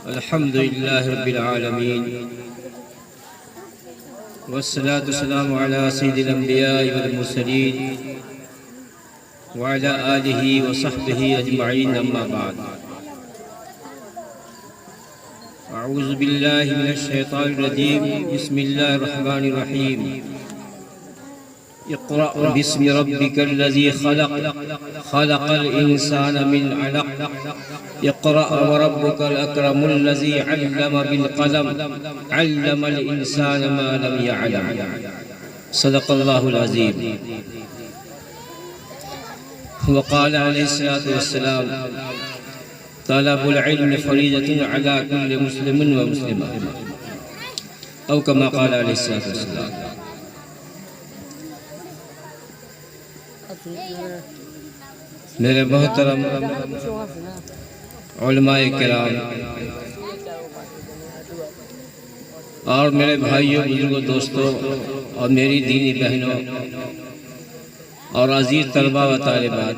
अल्हम्दुलिल्लाहि रब्बिल आलमीन वस्सलातु वस्सलामु अला सय्यिदिल अंबिया'i वल मुरसलीन व अला आलिहि व सहबिहि अजमईन अम्मा बाद। अऊज़ु बिल्लाहि मिनश शैतानिर रजीम। बिस्मिल्लाहिर रहमानिर रहीम। इक़रा बिस्मि रब्बिकल लज़ी खलक़ खलक़ल इंसान मिन अलक़ इक़रा व रब्बुकल अकरमुल लज़ी अल्लम बिल क़लम अल्लमल इंसान मा लम यअलम। सदक़ल्लाहुल अज़ीम। व क़ाल अलैहिस्सलातु वस्सलाम तलबुल इल्म फ़रीज़तुन अला कुल्लि मुस्लिमिन व मुस्लिमा औ कमा क़ाल अलैहिस्सलातु वस्सलाम। मेरे मोहतरम उलमाए किराम और मेरे भाइयों बुजुर्गों दोस्तों और मेरी दीनी बहनों और अजीज तलबा व तालिबात,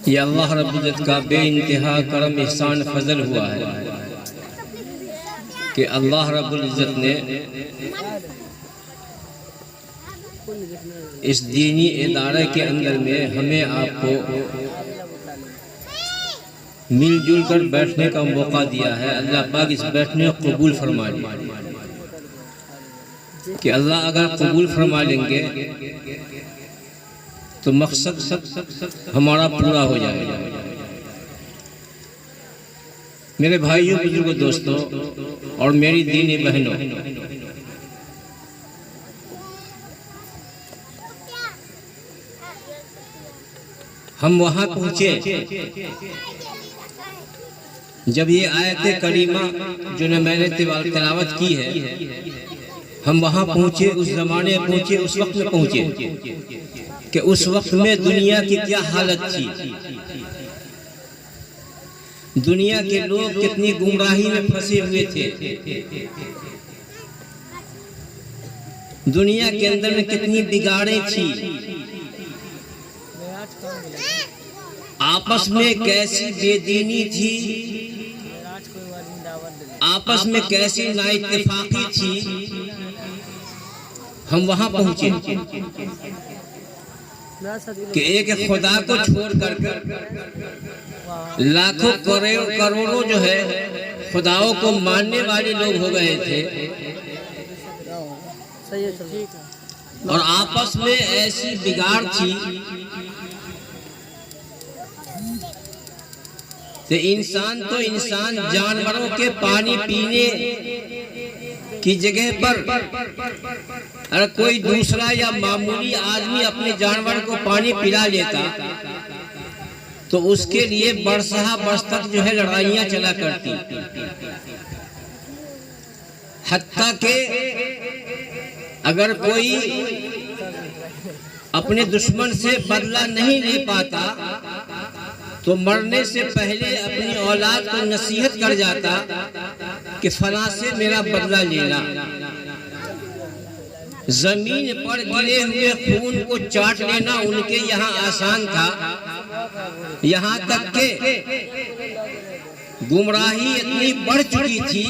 ये अल्लाह रब्बुल इज़्ज़त का बेइंतहा करम एहसान फजल हुआ है कि अल्लाह रब्बुल इज़्ज़त ने इस दीनी इदारे के अंदर में हमें आपको मिलजुल कर बैठने का मौका दिया है। अल्लाह पाक इस बैठने को कबूल फरमा ले कि अल्लाह अगर कबूल फरमा लेंगे तो मकसद हमारा पूरा हो जाएगा। मेरे भाइयों बुजुर्गों दोस्तों और मेरी दीनी बहनों, हम वहाँ पहुँचे जब ये आयत करीमा जो न मैंने तिलावत की है, हम वहाँ पहुँचे, उस ज़माने पहुँचे, उस वक्त में पहुँचे कि उस वक्त में दुनिया की क्या हालत थी, दुनिया के लोग कितनी गुमराही में फंसे हुए थे, दुनिया के अंदर में कितनी बिगाड़े थी, आपस में कैसी बेदीनी थी, आपस में कैसी नाइत्तेफाकी थी। हम वहां पहुंचे कि एक खुदा को छोड़कर लाखों करोड़ों जो है खुदाओं को मानने वाले लोग हो गए थे और आपस में ऐसी बिगाड़ थी तो इंसान जानवरों के पानी पीने की जगह पर अगर कोई दूसरा या मामूली आदमी अपने जानवर को पानी पिला लेता तो उसके लिए बरसहा बरस तक जो है लड़ाइयां चला करती, हत्ता के अगर कोई अपने दुश्मन से बदला नहीं ले पाता तो मरने से पहले अपनी औलाद को नसीहत कर जाता कि फलां से मेरा बदला लेना। जमीन पर गिरे हुए खून को चाट लेना उनके यहाँ आसान था, यहाँ तक के गुमराही इतनी बढ़ चुकी थी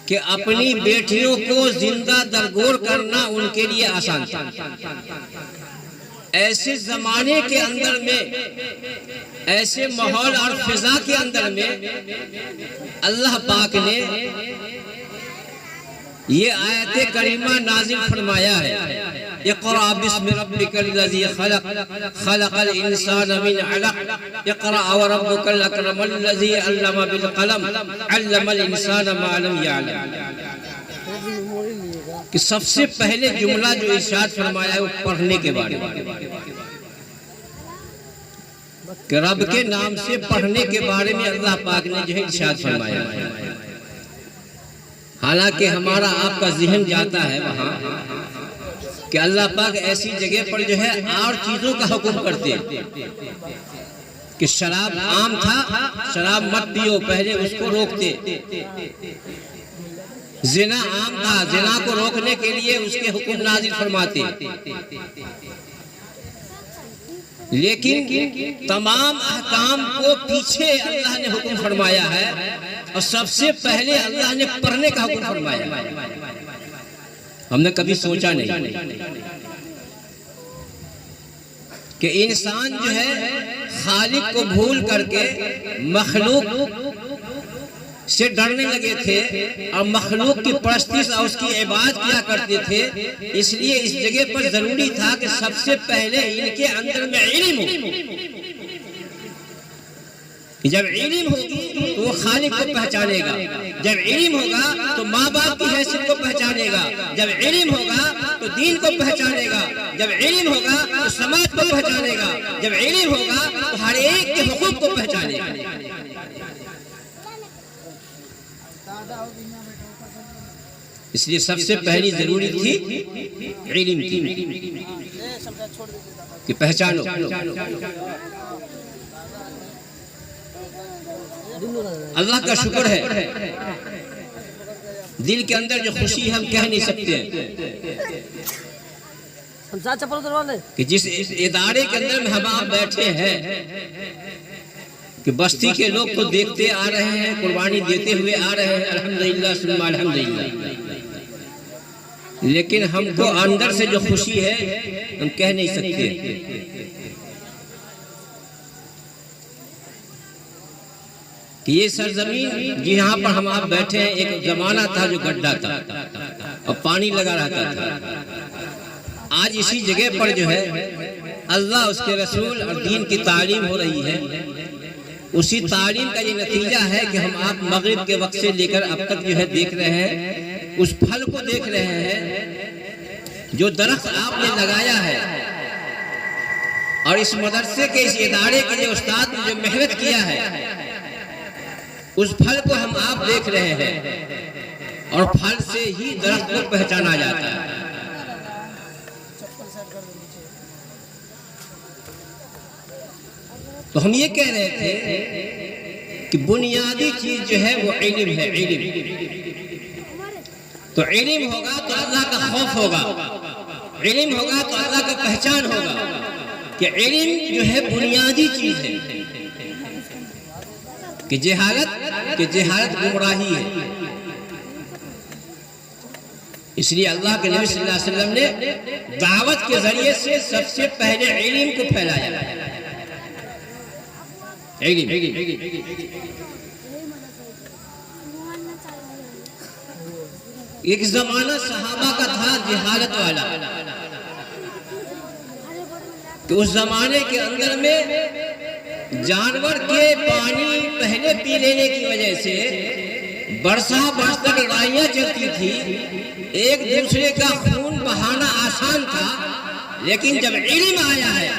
कि अपनी बेटियों को जिंदा दरगोर करना उनके लिए आसान था। ऐसे जमाने के अंदर में, ऐसे माहौल और फिजा के अंदर में अल्लाह पाक ने ये आयत करीमा नाजिल फरमाया है। इक़रा बिस्मि रब्बिकल लज़ी खलक़ खलक़ल इंसान मिन अलक़ इक़रा व रब्बुकल अकरमुल लज़ी अल्लम बिल क़लम अल्लमल इंसान मा लम यअलम। कि सबसे पहले जुमला जो इरशाद फरमाया है वो पढ़ने के बारे में, कि रब के नाम से पढ़ने के बारे में अल्लाह पाक ने जो है इरशाद फरमाया। हालांकि हमारा आपका ज़हन जाता है वहाँ कि अल्लाह पाक ऐसी जगह पर जो है और चीज़ों का हुक्म करते कि शराब आम था, शराब मत पियो, पहले उसको रोकते। जिना आम था, जिना को रोकने के लिए उसके हुक्म नाजिल फरमाते, लेकिन तमाम अहकाम को पीछे अल्लाह ने हुक्म फरमाया है और सबसे पहले अल्लाह ने पढ़ने का हुक्म फरमाया। हमने कभी सोचा नहीं कि इंसान जो है खालिक को भूल करके मखलूक से डरने लगे थे और मखलूक की परस्तिश और उसकी इबादत किया करते थे। इसलिए इस जगह पर जरूरी था कि सबसे पहले इनके अंदर में इल्म हो। जब इल्म होगी तो वो खालिक को पहचानेगा, जब इल्म होगा तो माँ बाप की हैसियत को पहचानेगा, जब इल्म होगा तो दीन को पहचानेगा, जब इल्म होगा तो समाज को पहचानेगा, जब इल्म होगा तो हर एक के हुकूक को पहचानेगा। इसलिए सबसे पहली जरूरी थी इल्म की कि पहचानो। अल्लाह का शुक्र है, दिल के अंदर जो खुशी हम कह नहीं सकते कि जिस इदारे के अंदर में हम आप बैठे हैं कि बस्ती के लोग तो देखते आ रहे हैं, कुर्बानी देते हुए आ रहे हैं, अल्हम्दुलिल्लाह सुम्मा अल्हम्दुलिल्लाह, लेकिन हमको अंदर से जो खुशी है हम कह नहीं सकते कि ये सरजमीन यहाँ पर हम आप बैठे हैं, एक जमाना था जो गड्ढा था और पानी लगा रहता था। आज इसी जगह पर जो है अल्लाह उसके रसूल और दीन की तालीम हो रही है। उसी तालीम का ये नतीजा है कि हम आप मगरिब के वक्त से लेकर अब तक जो है देख रहे हैं, उस फल को देख रहे हैं जो दरख्त आपने लगाया है और इस मदरसे के इस इदारे के जो उस्ताद ने जो मेहनत किया है उस फल को हम आप देख रहे हैं और फल से ही दरख्त को पहचाना जाता है। तो हम ये कह रहे थे कि बुनियादी चीज जो है वो इल्म है। इल्म तो इल्म होगा तो अल्लाह का खौफ होगा, इल्म होगा तो अल्लाह का पहचान होगा कि इल्म जो है बुनियादी चीज है, कि जहालत गुमराही है। इसलिए अल्लाह के नबी सल्लल्लाहु अलैहि वसल्लम ने दावत के जरिए से सबसे पहले इल्म को फैलाया। एक जमाना सहाबा का था जहालत वाला, कि उस जमाने के अंदर में जानवर के पानी पहले पी लेने की वजह से बरसा तक लड़ाइयाँ चलती थी, एक दूसरे का खून बहाना आसान था। लेकिन जब इल्म आया है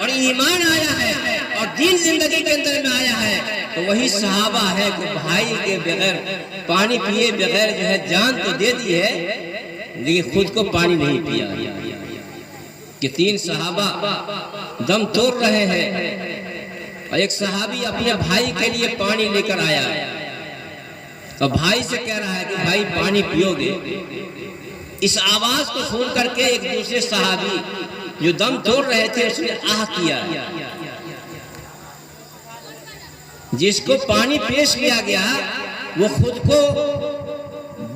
और ईमान आया है और दीन जिंदगी के अंदर में आया है तो वही सहाबा है कि भाई के बगैर पानी पिए बगैर जो है जान तो दे दी है, लेकिन खुद को पानी नहीं पिया। कि 3 सहाबा दम तोड़ रहे हैं और एक सहाबी अपने भाई के लिए पानी लेकर आया तो भाई से कह रहा है कि भाई पानी पियोगे। इस आवाज को सुन करके एक दूसरे सहाबी जो दम तोड़ रहे थे उसने आह किया। जिसको पानी पेश किया गया वो खुद को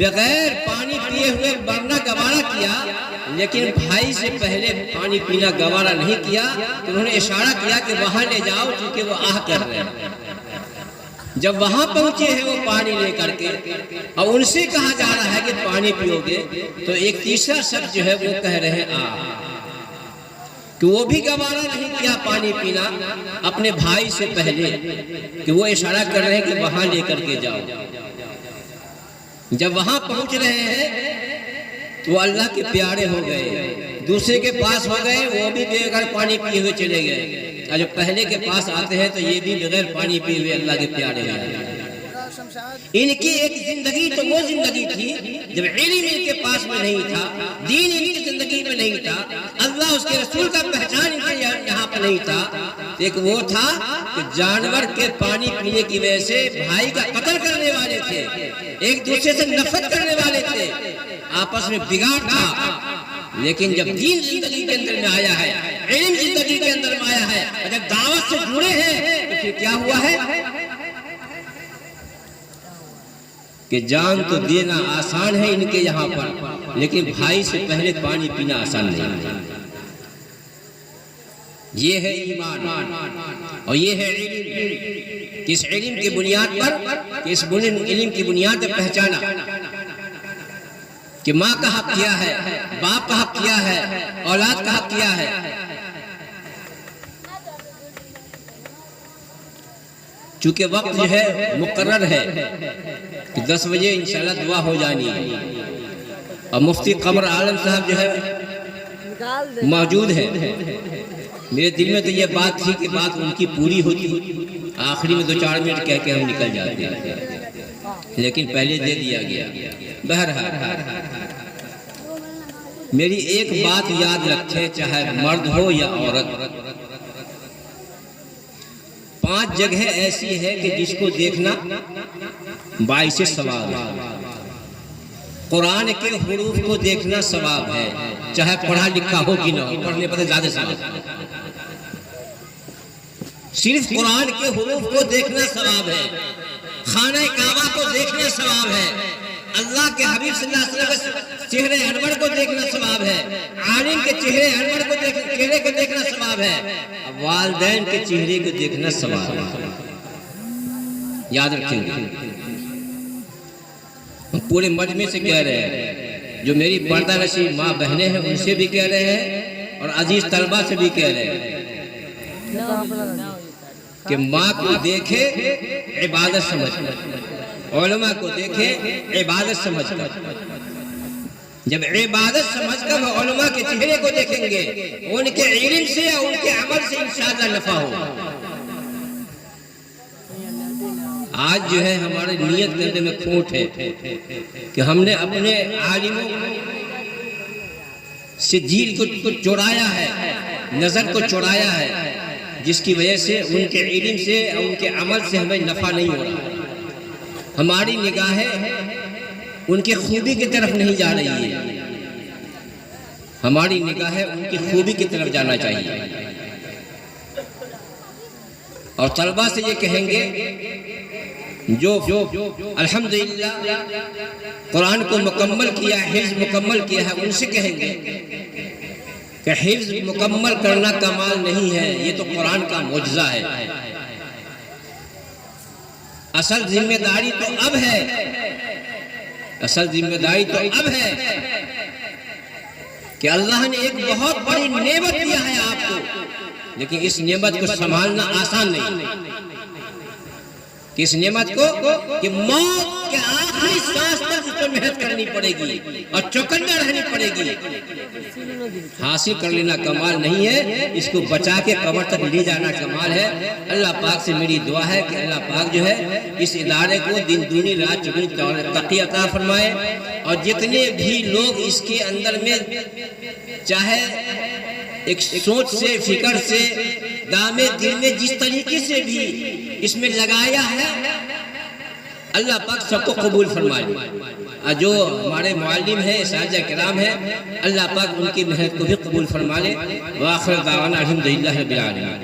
बगैर पानी पिए हुए मरना गवारा किया, लेकिन भाई से पहले पानी पीना गवारा नहीं किया। तो उन्होंने इशारा किया कि वहां ले जाओ, क्योंकि वो आह कर रहे हैं। जब वहां पहुंचे हैं वो पानी लेकर के और उनसे कहा जा रहा है कि पानी पियोगे, तो एक तीसरा शख्स जो है वो कह रहे हैं कि वो भी गवारा नहीं किया पानी पीना अपने भाई से पहले, कि वो इशारा कर रहे हैं कि वहां लेकर के जाओ। जब वहां पहुंच रहे हैं तो अल्लाह के प्यारे हो गए, दूसरे के पास हो गए, वो भी बगैर पानी पिए हुए चले गए। और जब पहले के पास आते हैं तो ये भी बगैर पानी पिए हुए अल्लाह के प्यारे हो गए। इनकी एक जिंदगी तो वो जिंदगी थी जब इल्म इनके पास में नहीं था, दीन इनकी जिंदगी में नहीं था, अल्लाह उसके रसूल का पहचान इनके यहाँ पर नहीं था। एक वो था कि जानवर के पानी पीने की वजह से भाई का कत्ल करने वाले थे, एक दूसरे से नफरत करने वाले थे, आपस में बिगाड़ था। लेकिन जब दीन जिंदगी के अंदर में आया है, इल्म जिंदगी के अंदर में आया है, और जब दावत से जुड़े हैं, तो फिर क्या हुआ है कि जान तो देना आसान है इनके यहाँ पर, लेकिन भाई से पहले पानी पीना आसान नहीं। ये है ईमान और ये है इल्म। किस इल्म की बुनियाद पर, किस इल्म की बुनियाद पर पहचाना कि माँ का हक किया है, बाप का हक किया है, औलाद का हक किया है। चूंकि वक्त जो है मुकर्रर है कि 10 बजे इंशाल्लाह दुआ हो जानी है, और मुफ्ती कमर आलम साहब जो है मौजूद है। मेरे दिल में तो ये बात थी कि बात उनकी पूरी होती, आखिरी में 2-4 मिनट कह के हम निकल जाते हैं, लेकिन पहले दे दिया गया। बहरहाल मेरी एक बात याद रखें, चाहे मर्द हो या औरत, 5 जगह ऐसी है कि जिसको देखना 22 सवाब है। कुरान के हुरूफ को देखना सवाब है, चाहे पढ़ा लिखा हो कि ना हो, पढ़ने पर ज्यादा सवाब। सिर्फ कुरान के हुरूफ को देखना सवाब है, खाना काबा को देखना सवाब है, अल्लाह के हबीब सल्लल्लाहु अलैहि वसल्लम के चेहरे अनवर को देखना सवाब है, आलिम के चेहरे अनवर को चेहरे को देखना सवाब है, वालिदैन के चेहरे को देखना सवाब है। याद रखेंगे। पूरे मजमे से कह रहे हैं, जो मेरी पर्दा नशीब माँ बहनें हैं उनसे भी कह रहे हैं, और अजीज तलबा से भी कह रहे हैं कि माँ को देखे इबादत समझकर, उलमा को देखे इबादत समझकर। जब इबादत समझकर वो उलमा के चेहरे को देखेंगे, उनके इल्म से या उनके अमल से इंशाअल्लाह नफा होगा। आज जो है हमारे नियत करने में खोट है कि हमने अपने आलिमों से दिल को चुराया है, नजर को चुराया है, जिसकी वजह से उनके इल्म से उनके अमल से हमें नफा नहीं हो रहा। हमारी निगाहें उनकी खूबी की तरफ नहीं जा रही है, हमारी निगाहें उनकी खूबी की तरफ जाना चाहिए। और तलबा से ये कहेंगे जो अल्हम्दुलिल्लाह कुरान को मुकम्मल किया, हिफ्ज़ मुकम्मल किया है, उनसे कहेंगे कि हिफ्ज़ मुकम्मल करना कमाल नहीं है, ये तो कुरान का मुअजिज़ा है। असल जिम्मेदारी तो अब है, असल जिम्मेदारी तो अब है कि अल्लाह ने एक बहुत बड़ी नेमत दिया है आपको, लेकिन इस नेमत को संभालना आसान नहीं। किस नेमत को कि मौत के आखिरी सांस तक उसको मेहनत करनी पड़ेगी और चौकन्ना रहनी पड़ेगी। हासिल कर लेना कमाल नहीं है, इसको बचा के कब्र तक ले जाना कमाल है। अल्लाह पाक से मेरी दुआ है कि अल्लाह पाक जो है इस इदारे को दिन दूनी रात चौगुनी तक़ी अता फरमाए, और जितने भी लोग इसके अंदर में चाहे एक सोच से, फिक्र से, दामे दिल में जिस तरीके से भी इसमें लगाया है, अल्लाह पाक सबको कबूल फरमा ले। जो हमारे मुअल्लिम है, साहिबा किराम है, अल्लाह पाक उनकी मेहनत को भी कबूल फरमा ले। व आखिर दावाना अल्हम्दुलिल्लाहि रब्बिल आलमीन।